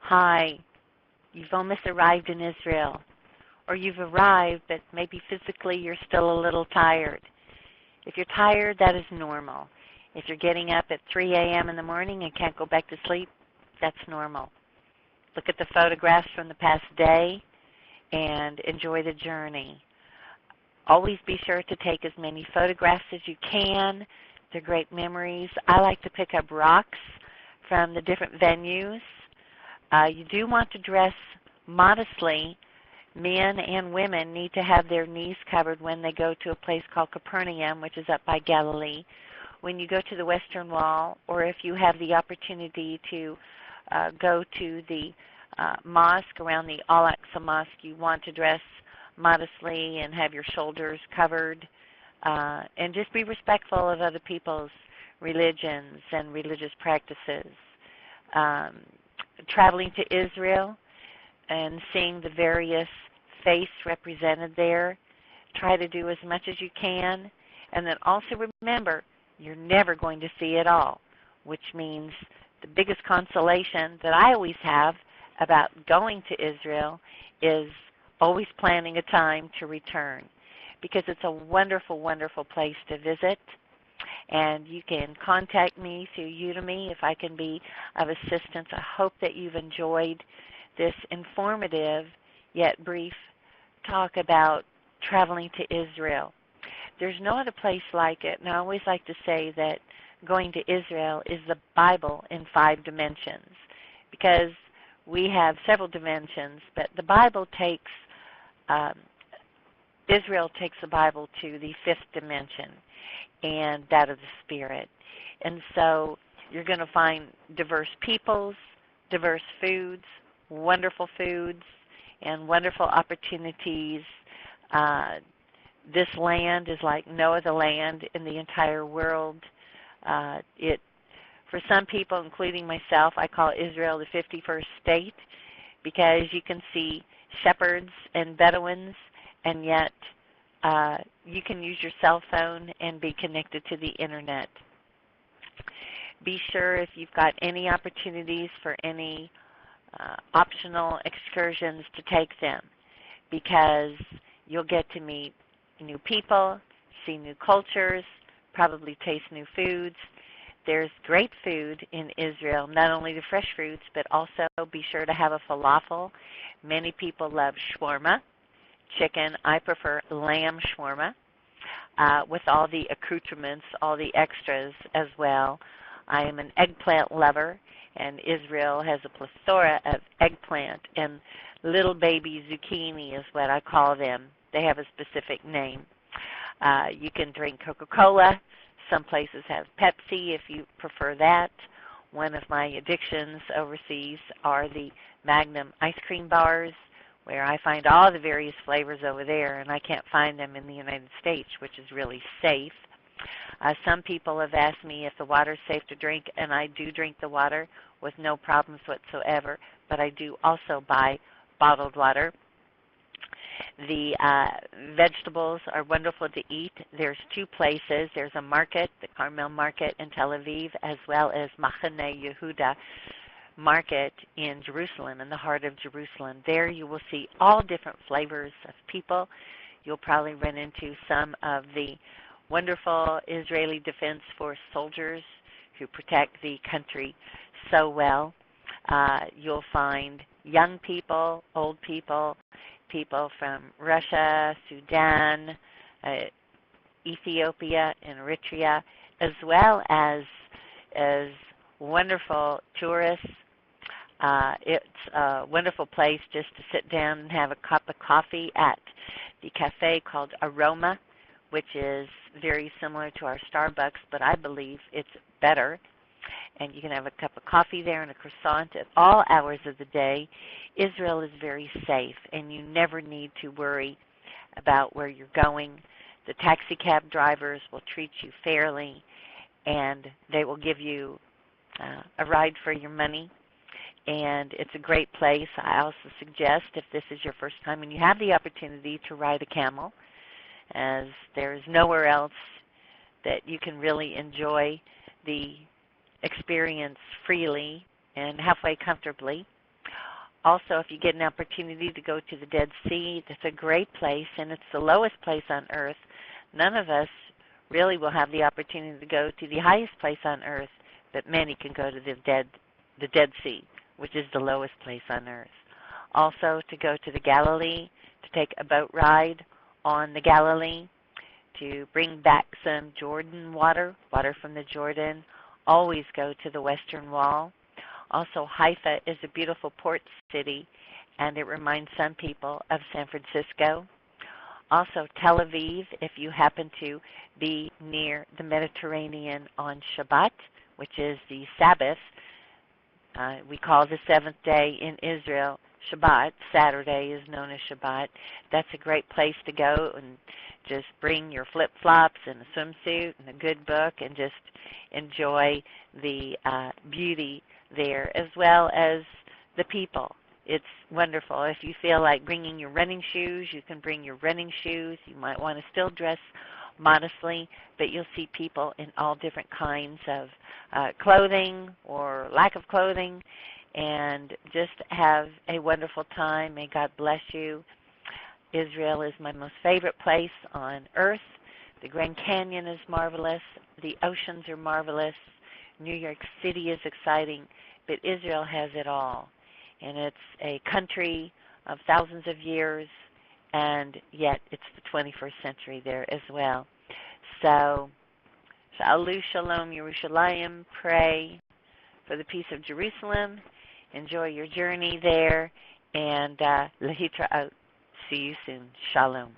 Hi, you've almost arrived in Israel, or you've arrived, but maybe physically you're still a little tired. If you're tired, that is normal. If you're getting up at 3 a.m. in the morning and can't go back to sleep, that's normal. Look at the photographs from the past day and enjoy the journey. Always be sure to take as many photographs as you can. They're great memories. I like to pick up rocks from the different venues. You do want to dress modestly. Men and women need to have their knees covered when they go to a place called Capernaum, which is up by Galilee. When you go to the Western Wall, or if you have the opportunity to go to the mosque around the Al-Aqsa Mosque, you want to dress modestly and have your shoulders covered, and just be respectful of other people's religions and religious practices. Traveling to Israel and seeing the various faiths represented there, try to do as much as you can, and then also remember, you're never going to see it all, which means the biggest consolation that I always have about going to Israel is always planning a time to return, because it's a wonderful, wonderful place to visit. And you can contact me through Udemy if I can be of assistance. I hope that you've enjoyed this informative yet brief talk about traveling to Israel. There's no other place like it, and I always like to say that going to Israel is the Bible in 5 dimensions, because we have several dimensions, but the Bible takes, Israel takes the Bible to the 5th dimension, and that of the Spirit. And so you're going to find diverse peoples, diverse foods, and wonderful opportunities. This land is like no other land in the entire world. For some people, including myself, I call Israel the 51st state, because you can see shepherds and Bedouins, and yet you can use your cell phone and be connected to the internet. Be sure if you've got any opportunities for any optional excursions to take them, because you'll get to meet new people, see new cultures, probably taste new foods. There's great food in Israel, not only the fresh fruits, but also be sure to have a falafel. Many people love shawarma, chicken. I prefer lamb shawarma, with all the accoutrements, all the extras as well. I am an eggplant lover, and Israel has a plethora of eggplant, and little baby zucchini is what I call them. They have a specific name. You can drink Coca-Cola. Some places have Pepsi if you prefer that. One of my addictions overseas are the Magnum ice cream bars, where I find all the various flavors over there, and I can't find them in the United States, which is really safe. Some people have asked me if the water is safe to drink, and I do drink the water with no problems whatsoever, but I do also buy bottled water. The vegetables are wonderful to eat. There's 2 places. There's a market, the Carmel Market in Tel Aviv, as well as Machane Yehuda Market in Jerusalem, in the heart of Jerusalem. There you will see all different flavors of people. You'll probably run into some of the wonderful Israeli Defense Force soldiers who protect the country so well. You'll find young people, old people, people from Russia, Sudan, Ethiopia, and Eritrea, as well as wonderful tourists. It's a wonderful place just to sit down and have a cup of coffee at the cafe called Aroma, which is very similar to our Starbucks, but I believe it's better. And you can have a cup of coffee there and a croissant at all hours of the day. Israel is very safe, and you never need to worry about where you're going. The taxi cab drivers will treat you fairly, and they will give you a ride for your money. And it's a great place. I also suggest, if this is your first time and you have the opportunity, to ride a camel, as there's nowhere else that you can really enjoy the experience freely and halfway comfortably. Also, if you get an opportunity to go to the Dead Sea, that's a great place, and it's the lowest place on earth. None of us really will have the opportunity to go to the highest place on earth, but many can go to the Dead Sea, which is the lowest place on earth. Also, to go to the Galilee, to take a boat ride on the Galilee, to bring back some Jordan water, water from the Jordan. Always go to the Western Wall. Also, Haifa is a beautiful port city, and it reminds some people of San Francisco. Also, Tel Aviv, if you happen to be near the Mediterranean on Shabbat, which is the Sabbath. We call the seventh day in Israel Shabbat. Saturday is known as Shabbat. That's a great place to go and just bring your flip-flops and a swimsuit and a good book and just enjoy the beauty there, as well as the people. It's wonderful. If you feel like bringing your running shoes, you can bring your running shoes. You might want to still dress modestly, but you'll see people in all different kinds of clothing or lack of clothing, and just have a wonderful time. May God bless you. Israel is my most favorite place on earth. The Grand Canyon is marvelous. The oceans are marvelous. New York City is exciting, but Israel has it all. And it's a country of thousands of years, and yet it's the 21st century there as well. So, Shalom, Shalom, Yerushalayim, pray for the peace of Jerusalem. Enjoy your journey there, and Lehitraot. See you soon. Shalom.